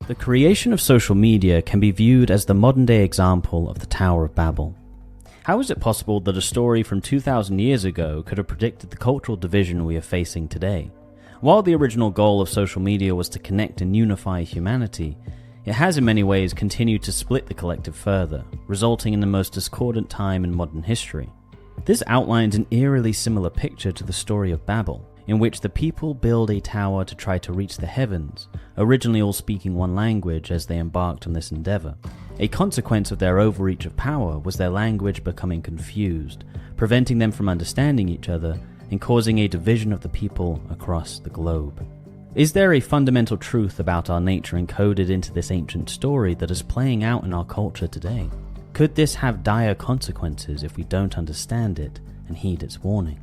The creation of social media can be viewed as the modern-day example of the Tower of Babel. How is it possible that a story from 2,000 years ago could have predicted the cultural division we are facing today? While the original goal of social media was to connect and unify humanity, it has in many ways continued to split the collective further, resulting in the most discordant time in modern history. This outlines an eerily similar picture to the story of Babel, in which the people build a tower to try to reach the heavens, originally all speaking one language as they embarked on this endeavor. A consequence of their overreach of power was their language becoming confused, preventing them from understanding each other and causing a division of the people across the globe. Is there a fundamental truth about our nature encoded into this ancient story that is playing out in our culture today? Could this have dire consequences if we don't understand it and heed its warning?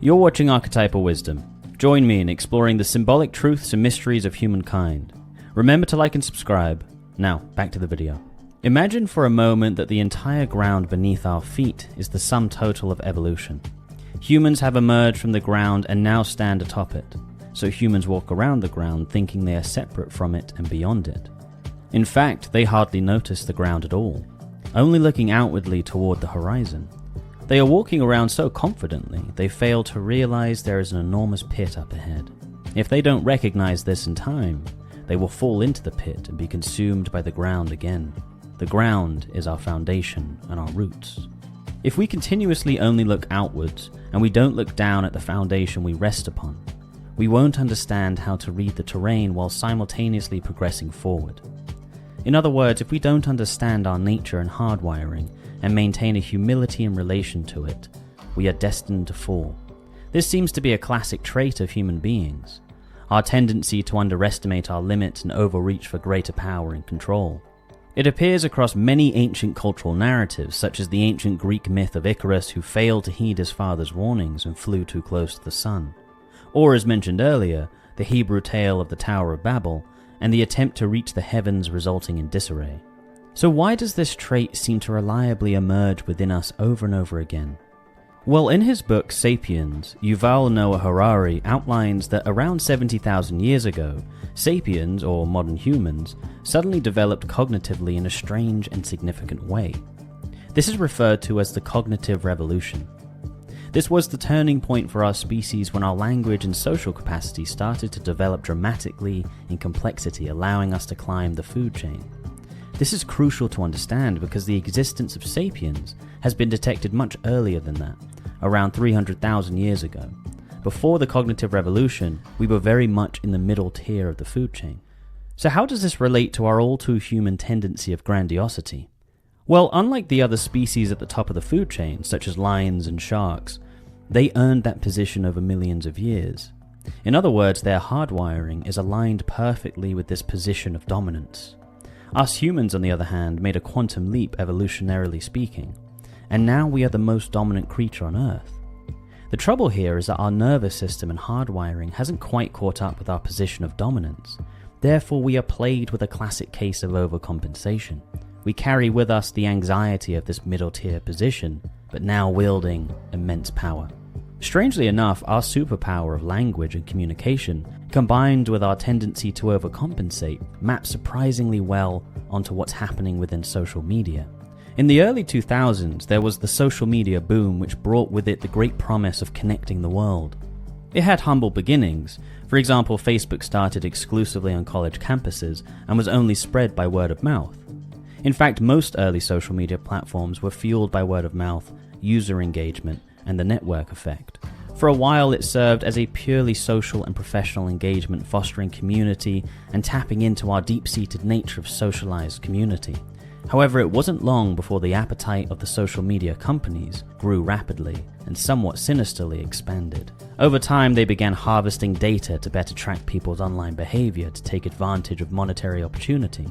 You're watching Archetypal Wisdom. Join me in exploring the symbolic truths and mysteries of humankind. Remember to like and subscribe. Now, back to the video. Imagine for a moment that the entire ground beneath our feet is the sum total of evolution. Humans have emerged from the ground and now stand atop it, so humans walk around the ground thinking they are separate from it and beyond it. In fact, they hardly notice the ground at all, only looking outwardly toward the horizon. They are walking around so confidently, they fail to realize there is an enormous pit up ahead. If they don't recognize this in time, they will fall into the pit and be consumed by the ground again. The ground is our foundation and our roots. If we continuously only look outwards and we don't look down at the foundation we rest upon, we won't understand how to read the terrain while simultaneously progressing forward. In other words, if we don't understand our nature and hardwiring, and maintain a humility in relation to it, we are destined to fall. This seems to be a classic trait of human beings, our tendency to underestimate our limits and overreach for greater power and control. It appears across many ancient cultural narratives, such as the ancient Greek myth of Icarus who failed to heed his father's warnings and flew too close to the sun, or as mentioned earlier, the Hebrew tale of the Tower of Babel and the attempt to reach the heavens resulting in disarray. So why does this trait seem to reliably emerge within us over and over again? Well, in his book Sapiens, Yuval Noah Harari outlines that around 70,000 years ago, sapiens, or modern humans, suddenly developed cognitively in a strange and significant way. This is referred to as the cognitive revolution. This was the turning point for our species when our language and social capacity started to develop dramatically in complexity, allowing us to climb the food chain. This is crucial to understand because the existence of sapiens has been detected much earlier than that, around 300,000 years ago. Before the cognitive revolution, we were very much in the middle tier of the food chain. So how does this relate to our all-too-human tendency of grandiosity? Well, unlike the other species at the top of the food chain, such as lions and sharks, they earned that position over millions of years. In other words, their hardwiring is aligned perfectly with this position of dominance. Us humans, on the other hand, made a quantum leap evolutionarily speaking, and now we are the most dominant creature on Earth. The trouble here is that our nervous system and hardwiring hasn't quite caught up with our position of dominance. Therefore, we are plagued with a classic case of overcompensation. We carry with us the anxiety of this middle-tier position, but now wielding immense power. Strangely enough, our superpower of language and communication, combined with our tendency to overcompensate, maps surprisingly well onto what's happening within social media. In the early 2000s, there was the social media boom which brought with it the great promise of connecting the world. It had humble beginnings. For example, Facebook started exclusively on college campuses and was only spread by word of mouth. In fact, most early social media platforms were fueled by word of mouth, user engagement, and the network effect. For a while, it served as a purely social and professional engagement, fostering community and tapping into our deep-seated nature of socialized community. However, it wasn't long before the appetite of the social media companies grew rapidly and somewhat sinisterly expanded. Over time, they began harvesting data to better track people's online behavior to take advantage of monetary opportunity.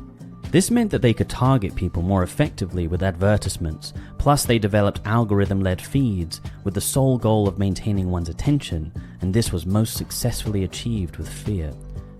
This meant that they could target people more effectively with advertisements, plus they developed algorithm-led feeds with the sole goal of maintaining one's attention, and this was most successfully achieved with fear.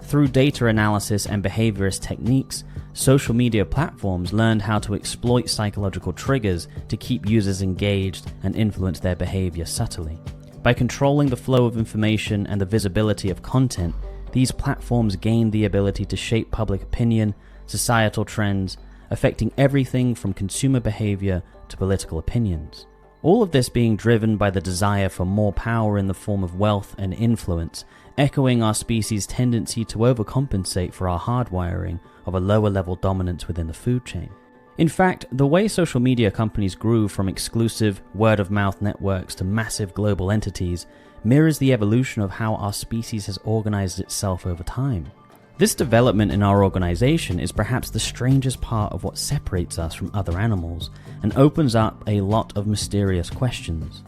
Through data analysis and behaviorist techniques, social media platforms learned how to exploit psychological triggers to keep users engaged and influence their behavior subtly. By controlling the flow of information and the visibility of content, These platforms gained the ability to shape public opinion, societal trends, affecting everything from consumer behavior to political opinions. All of this being driven by the desire for more power in the form of wealth and influence, echoing our species' tendency to overcompensate for our hardwiring of a lower-level dominance within the food chain. In fact, the way social media companies grew from exclusive word-of-mouth networks to massive global entities mirrors the evolution of how our species has organized itself over time. This development in our organization is perhaps the strangest part of what separates us from other animals and opens up a lot of mysterious questions.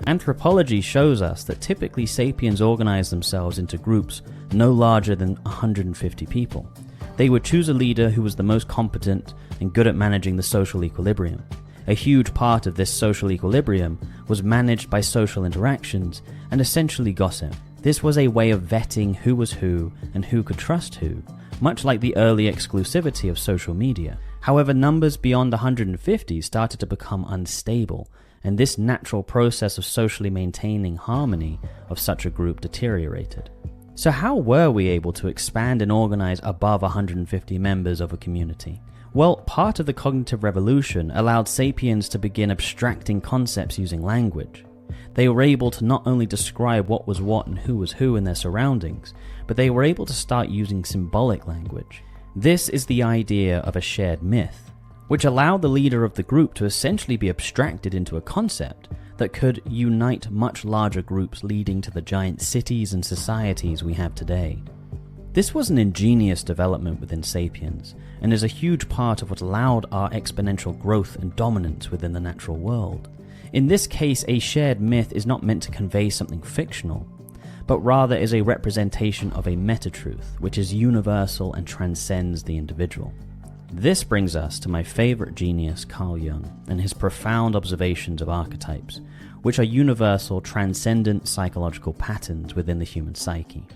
Anthropology shows us that typically sapiens organize themselves into groups no larger than 150 people. They would choose a leader who was the most competent and good at managing the social equilibrium. A huge part of this social equilibrium was managed by social interactions and essentially gossip. This was a way of vetting who was who and who could trust who, much like the early exclusivity of social media. However, numbers beyond 150 started to become unstable, and this natural process of socially maintaining harmony of such a group deteriorated. So how were we able to expand and organize above 150 members of a community? Well, part of the cognitive revolution allowed sapiens to begin abstracting concepts using language. They were able to not only describe what was what and who was who in their surroundings, but they were able to start using symbolic language. This is the idea of a shared myth, which allowed the leader of the group to essentially be abstracted into a concept that could unite much larger groups, leading to the giant cities and societies we have today. This was an ingenious development within sapiens, and is a huge part of what allowed our exponential growth and dominance within the natural world. In this case, a shared myth is not meant to convey something fictional, but rather is a representation of a metatruth, which is universal and transcends the individual. This brings us to my favorite genius, Carl Jung, and his profound observations of archetypes, which are universal, transcendent psychological patterns within the human psyche.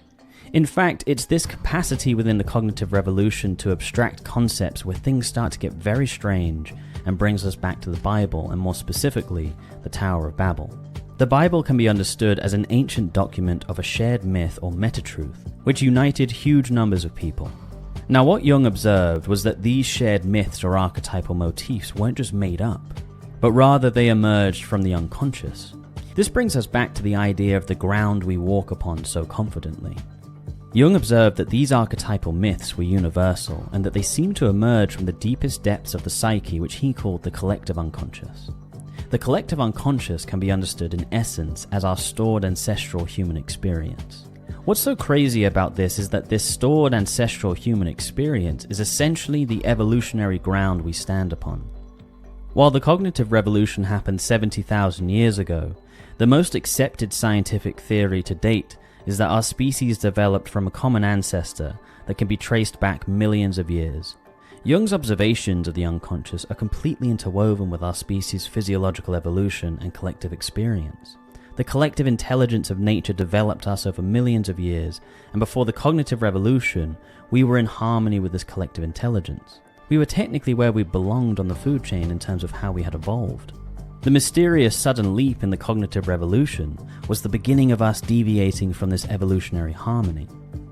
In fact, it's this capacity within the cognitive revolution to abstract concepts where things start to get very strange and brings us back to the Bible, and more specifically, the Tower of Babel. The Bible can be understood as an ancient document of a shared myth or metatruth, which united huge numbers of people. Now, what Jung observed was that these shared myths or archetypal motifs weren't just made up, but rather they emerged from the unconscious. This brings us back to the idea of the ground we walk upon so confidently. Jung observed that these archetypal myths were universal and that they seemed to emerge from the deepest depths of the psyche, which he called the collective unconscious. The collective unconscious can be understood in essence as our stored ancestral human experience. What's so crazy about this is that this stored ancestral human experience is essentially the evolutionary ground we stand upon. While the cognitive revolution happened 70,000 years ago, the most accepted scientific theory to date is that our species developed from a common ancestor that can be traced back millions of years. Jung's observations of the unconscious are completely interwoven with our species' physiological evolution and collective experience. The collective intelligence of nature developed us over millions of years, and before the cognitive revolution, we were in harmony with this collective intelligence. We were technically where we belonged on the food chain in terms of how we had evolved. The mysterious sudden leap in the cognitive revolution was the beginning of us deviating from this evolutionary harmony.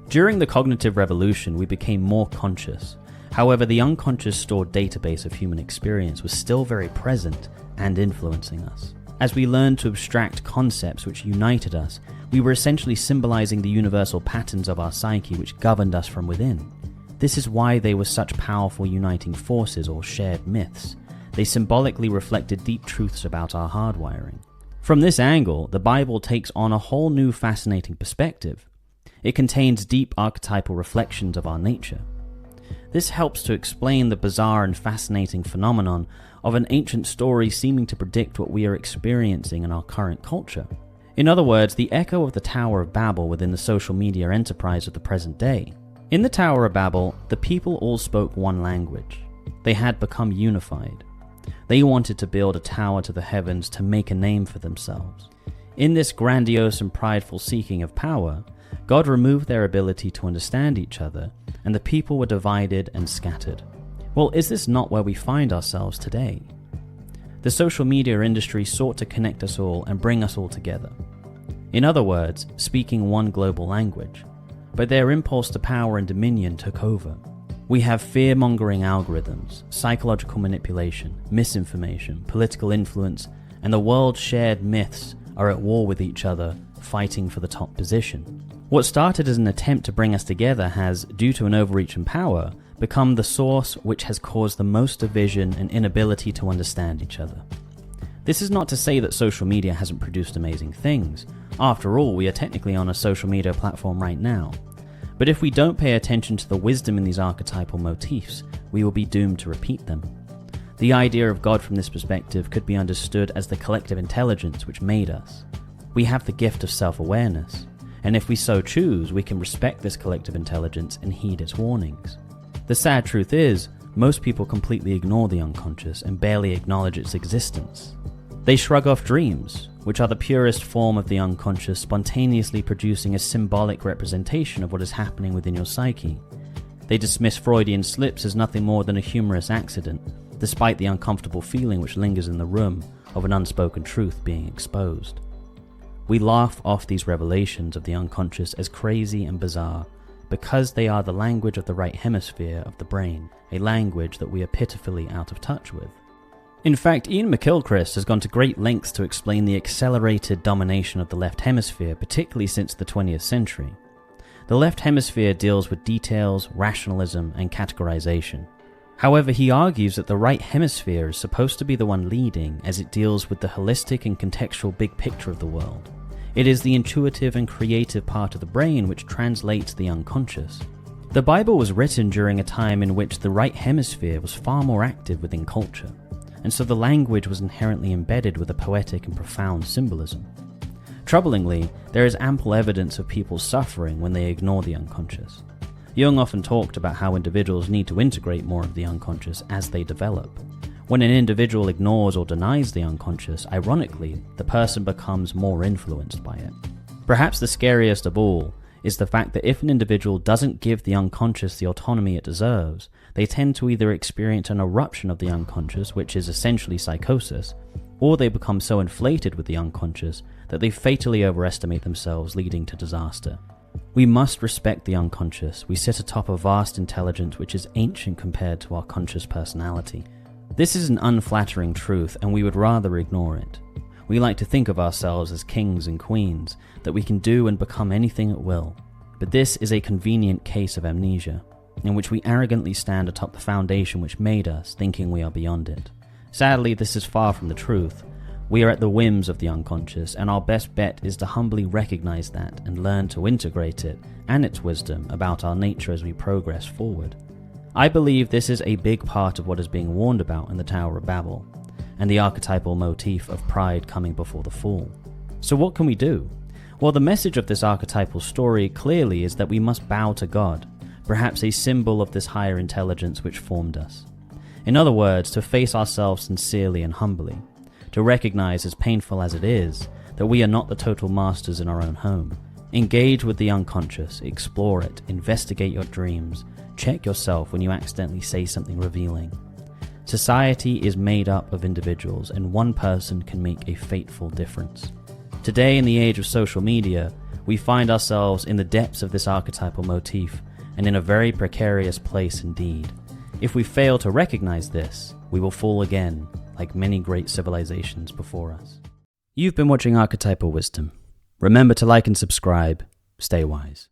During the cognitive revolution, we became more conscious. However, the unconscious stored database of human experience was still very present and influencing us. As we learned to abstract concepts which united us, we were essentially symbolizing the universal patterns of our psyche which governed us from within. This is why they were such powerful uniting forces or shared myths. They symbolically reflected deep truths about our hardwiring. From this angle, the Bible takes on a whole new fascinating perspective. It contains deep archetypal reflections of our nature. This helps to explain the bizarre and fascinating phenomenon of an ancient story seeming to predict what we are experiencing in our current culture. In other words, the echo of the Tower of Babel within the social media enterprise of the present day. In the Tower of Babel, the people all spoke one language. They had become unified. They wanted to build a tower to the heavens to make a name for themselves. In this grandiose and prideful seeking of power, God removed their ability to understand each other, and the people were divided and scattered. Well, is this not where we find ourselves today? The social media industry sought to connect us all and bring us all together. In other words, speaking one global language. but their impulse to power and dominion took over. We have fear-mongering algorithms, psychological manipulation, misinformation, political influence, and the world's shared myths are at war with each other, fighting for the top position. What started as an attempt to bring us together has, due to an overreach in power, become the source which has caused the most division and inability to understand each other. This is not to say that social media hasn't produced amazing things. After all, we are technically on a social media platform right now. But if we don't pay attention to the wisdom in these archetypal motifs, we will be doomed to repeat them. The idea of God from this perspective could be understood as the collective intelligence which made us. We have the gift of self-awareness, and if we so choose, we can respect this collective intelligence and heed its warnings. The sad truth is, most people completely ignore the unconscious and barely acknowledge its existence. They shrug off dreams, which are the purest form of the unconscious, spontaneously producing a symbolic representation of what is happening within your psyche. They dismiss Freudian slips as nothing more than a humorous accident, despite the uncomfortable feeling which lingers in the room of an unspoken truth being exposed. We laugh off these revelations of the unconscious as crazy and bizarre, because they are the language of the right hemisphere of the brain, a language that we are pitifully out of touch with. In fact, Ian McGilchrist has gone to great lengths to explain the accelerated domination of the left hemisphere, particularly since the 20th century. The left hemisphere deals with details, rationalism, and categorization. However, he argues that the right hemisphere is supposed to be the one leading, as it deals with the holistic and contextual big picture of the world. It is the intuitive and creative part of the brain which translates the unconscious. The Bible was written during a time in which the right hemisphere was far more active within culture, and so the language was inherently embedded with a poetic and profound symbolism. Troublingly, there is ample evidence of people suffering when they ignore the unconscious. Jung often talked about how individuals need to integrate more of the unconscious as they develop. When an individual ignores or denies the unconscious, ironically, the person becomes more influenced by it. Perhaps the scariest of all is the fact that if an individual doesn't give the unconscious the autonomy it deserves, they tend to either experience an eruption of the unconscious, which is essentially psychosis, or they become so inflated with the unconscious that they fatally overestimate themselves, leading to disaster. We must respect the unconscious. We sit atop a vast intelligence which is ancient compared to our conscious personality. This is an unflattering truth, and we would rather ignore it. We like to think of ourselves as kings and queens, that we can do and become anything at will. But this is a convenient case of amnesia, in which we arrogantly stand atop the foundation which made us, thinking we are beyond it. Sadly, this is far from the truth. We are at the whims of the unconscious, and our best bet is to humbly recognize that and learn to integrate it and its wisdom about our nature as we progress forward. I believe this is a big part of what is being warned about in the Tower of Babel, and the archetypal motif of pride coming before the fall. So what can we do? Well, the message of this archetypal story clearly is that we must bow to God, perhaps a symbol of this higher intelligence which formed us. In other words, to face ourselves sincerely and humbly, to recognize, as painful as it is, that we are not the total masters in our own home. Engage with the unconscious, explore it, investigate your dreams, check yourself when you accidentally say something revealing. Society is made up of individuals, and one person can make a fateful difference. Today, in the age of social media, we find ourselves in the depths of this archetypal motif, and in a very precarious place indeed. If we fail to recognize this, we will fall again, like many great civilizations before us. You've been watching Archetypal Wisdom. Remember to like and subscribe. Stay wise.